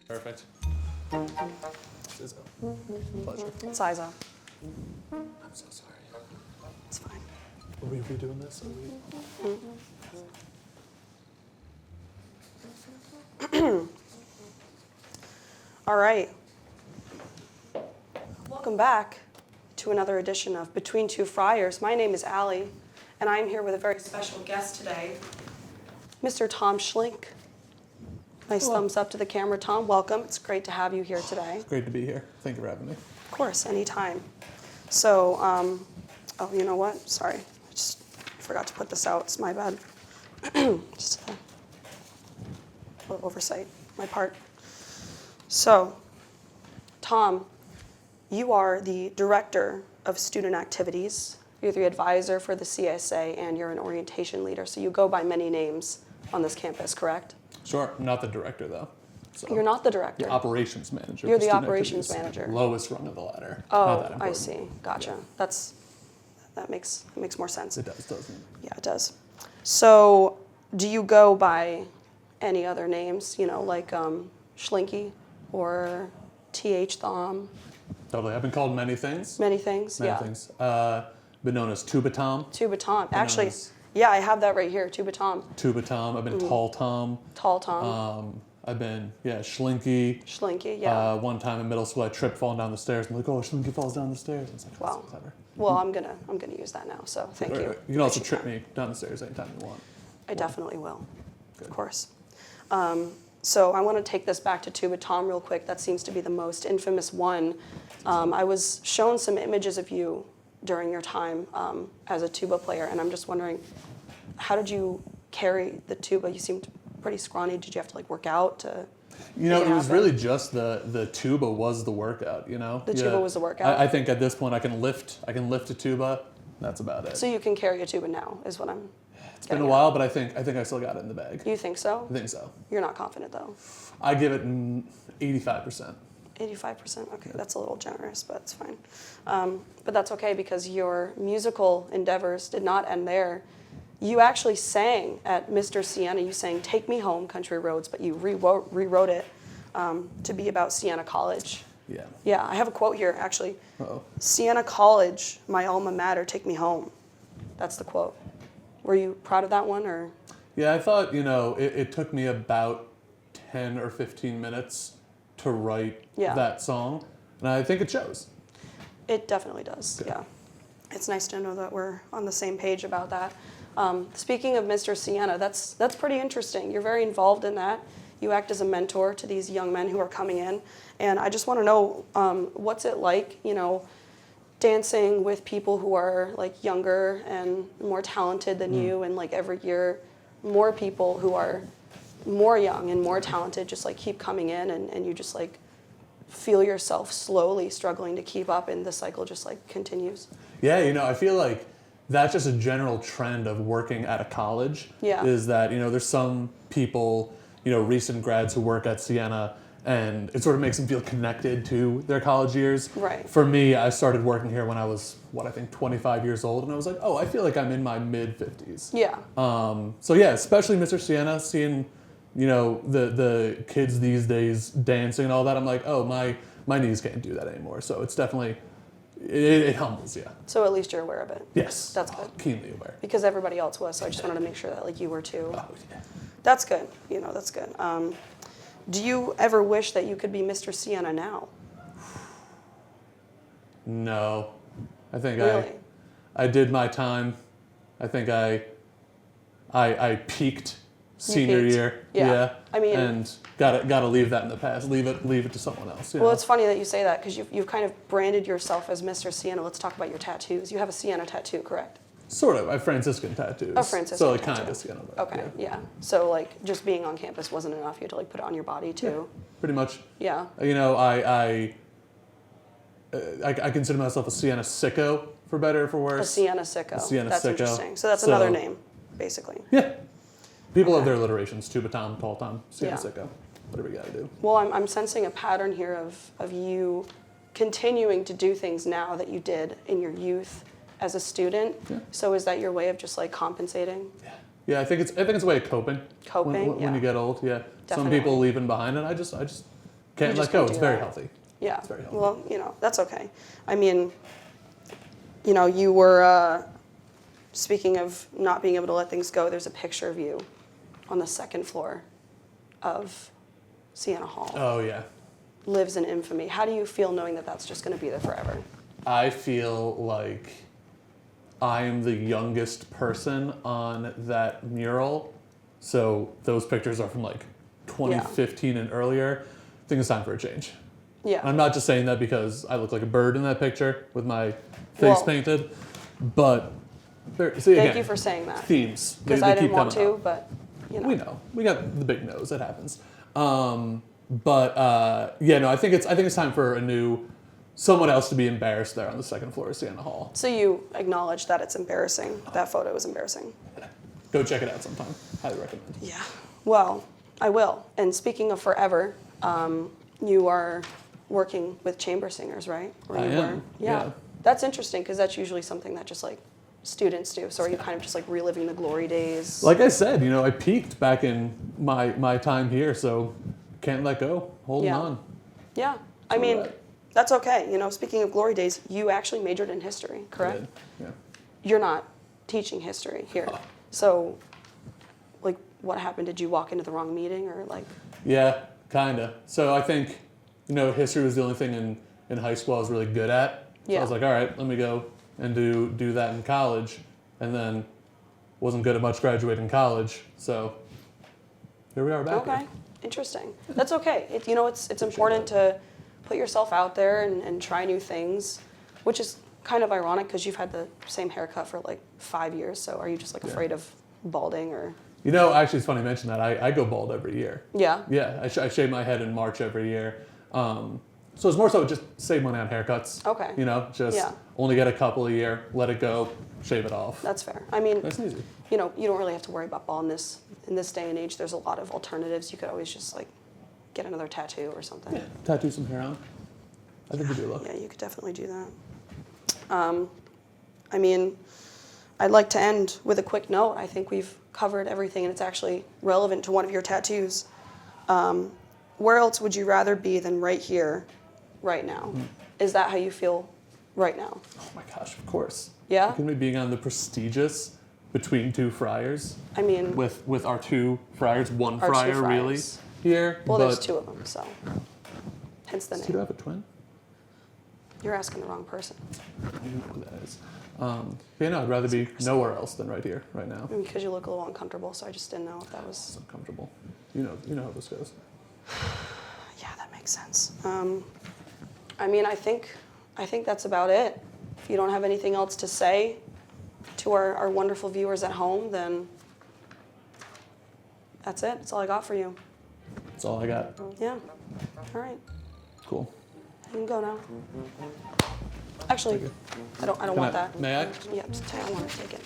Perfect. Izzo. Pleasure. It's Izzo. I'm so sorry. It's fine. Are we redoing this? All right. Welcome back to another edition of Between Two Friars. My name is Allie, and I'm here with a very special guest today, Mr. Thom Schlinck. Nice thumbs up to the camera, Tom. Welcome. It's great to have you here today. It's great to be here. Thank you for having me. Of course, anytime. So, oh, you know what? Sorry. I just forgot to put this out. It's my bad. Just a little oversight, my part. So, Tom, you are the director of student activities. You're the advisor for the CSA, and you're an orientation leader. So you go by many names on this campus, correct? Sure. I'm not the director, though. So You're not the director. the operations manager. You're for the student operations activities. manager. Lowest rung of the ladder. Not that Oh, important. I see. Gotcha. That makes more sense. It does, doesn't it? Yeah, it does. So, do you go by any other names? You know, like Schlincky or T.H. Thom? Totally. I've been called many things. Many things. Many yeah. things. Been known as Tuba Tom. Tuba Tom. Been known Actually, as yeah, I have that right here. Tuba Tom. Tuba Tom. I've been Tall Tom. Tall Tom. I've been, Schlinky. Schlinky. Yeah. One time in middle school, I tripped falling down the stairs. I'm like, oh, Schlinky falls down the stairs. It's like, Wow. that's clever. Well, I'm gonna use that now. So thank you. You can also Appreciate trip me down the stairs anytime you want. I definitely will. Good. Of course. So I want to take this back to Tuba Tom real quick. That seems to be the most infamous one. I was shown some images of you during your time as a tuba player, and I'm just wondering, how did you carry the tuba? You seemed pretty scrawny. Did you have to like work out to? You know, make it was happen? really just the tuba was the workout. You know, The tuba was the workout? I think at this point I can lift a tuba. That's about it. So you can carry a tuba now, is what I'm. It's been a while, but I think I still got it in the bag. You think so? I think so. You're not confident though. I give it 85%. 85%. Okay, that's a little generous, but it's fine. But that's okay because your musical endeavors did not end there. You actually sang at Mr. Sienna. You sang "Take Me Home, Country Roads," but you rewrote it to be about Sienna College. Yeah. Yeah, I have a quote here actually. Uh-oh. "Sienna College, my alma mater, take me home." That's the quote. Were you proud of that one, or? Yeah, I thought, it took me about 10 or 15 minutes to write that song, and I think it shows. It definitely does, Good. yeah. It's nice to know that we're on the same page about that. Speaking of Mr. Sienna, that's pretty interesting. You're very involved in that. You act as a mentor to these young men who are coming in, and I just want to know, what's it like, dancing with people who are like younger and more talented than you, and like every year more people who are more young and more talented just like keep coming in, and you just like feel yourself slowly struggling to keep up, and the cycle just like continues. Yeah, I feel like that's just a general trend of working at a college. Yeah. Is that, there's some people, recent grads who work at Sienna, and it sort of makes them feel connected to their college years. Right. For me, I started working here when I was, 25 years old, and I was like, oh, I feel like I'm in my mid-50s. Yeah. So yeah, especially Mr. Sienna, seeing, the kids these days dancing and all that, I'm like, oh, my knees can't do that anymore. So it's definitely, it humbles you. So at least you're aware of it. Yes. That's good. Keenly aware. Because everybody else was, so I just wanted to make sure that like you were too. Oh, yeah. That's good. That's good. Do you ever wish that you could be Mr. Sienna now? No. I think Really? I did my time. I think I peaked senior peaked. year. Yeah. I mean, and gotta leave that in the past. Leave it to someone else. Well, it's funny that you say that because you've kind of branded yourself as Mr. Sienna. Let's talk about your tattoos. You have a Sienna tattoo, correct? Sort of. I have Franciscan tattoos. Oh, Franciscan So like tattoo. kind of Sienna. But Okay, yeah. So like just being on campus wasn't enough. You had to like put it on your body too. Pretty much. Yeah. I consider myself a Sienna sicko, for better or for worse. A Sienna sicko. A Sienna That's sicko. interesting. So that's another name, basically. Yeah. People have Okay. their alliterations. Tuba Tom, Tall Tom, Sienna Yeah. sicko. Whatever you gotta do. Well, I'm sensing a pattern here of you continuing to do things now that you did in your youth as a student. Yeah. So is that your way of just like compensating? Yeah. Yeah, I think it's a way of coping. Coping, when yeah. you get old. Yeah. Some Definitely. people leaving behind, and I just can't just let go. can't It's do very that. healthy. Yeah. It's very healthy. Well, that's okay. I mean, you were, speaking of not being able to let things go, there's a picture of you on the second floor of Sienna Hall. Oh yeah. Lives in infamy. How do you feel knowing that that's just going to be there forever? I feel like I am the youngest person on that mural. So those pictures are from like 2015 and earlier. I think it's time for a change. Yeah. I'm not just saying that because I look like a bird in that picture with my face Well, painted, but see, Thank again, you for saying that. themes. Because they I didn't keep want coming to, up. but We know. We got the big nose. It happens. Yeah, no, I think it's time for someone else to be embarrassed there on the second floor of Sienna Hall. So you acknowledge that it's embarrassing. That photo is embarrassing. Go check it out sometime. Highly recommend. Yeah. Well, I will. And speaking of forever, you are working with chamber singers, right? Or I you am, were? yeah. That's interesting because that's usually something that just like students do. So are you kind of just like reliving the glory days? Like I said, I peaked back in my time here, so can't let go. Holding Yeah. on. Yeah. I So mean, that- that's okay. Speaking of glory days, you actually majored in history, correct? Did. Yeah. You're not teaching history here. So, like, what happened? Did you walk into the wrong meeting or like? Yeah, kinda. So I think, history was the only thing in high school I was really good at. So Yeah. I was like, all right, let me go and do that in college, and then wasn't good at much graduating college. So here we are back. Okay, Here. interesting. That's okay. It's important to put yourself out there and try new things, which is kind of ironic because you've had the same haircut for like 5 years. So are you just like afraid of balding or? Actually, it's funny you mention that. I go bald every year. Yeah. Yeah, I shave my head in March every year. So it's more so just save money on haircuts. Okay. Just Yeah. only get a couple a year, let it go, shave it off. That's fair. I mean, Nice and easy. you don't really have to worry about baldness in this day and age. There's a lot of alternatives. You could always just like get another tattoo or something. Yeah, tattoo some hair on. I think we do look. Yeah, you could definitely do that. I mean, I'd like to end with a quick note. I think we've covered everything, and it's actually relevant to one of your tattoos. Where else would you rather be than right here, right now? Is that how you feel right now? Oh my gosh, of course. Yeah? Look at me being on the prestigious Between Two Friars I mean, with our two friars, one Our two friar really friars. here. well, but there's two of them, so hence the Does he name. have a twin? You're asking the wrong person. I don't know who that is. I'd rather be nowhere else than right here, right now. Because you look a little uncomfortable, so I just didn't know if that was. It's uncomfortable. You know how this goes. Yeah, that makes sense. I mean, I think that's about it. If you don't have anything else to say to our wonderful viewers at home, then that's it. That's all I got for you. That's all I got. Yeah. All right. Cool. You can go now. Actually, I don't want that. May I? Yeah, I want to take it.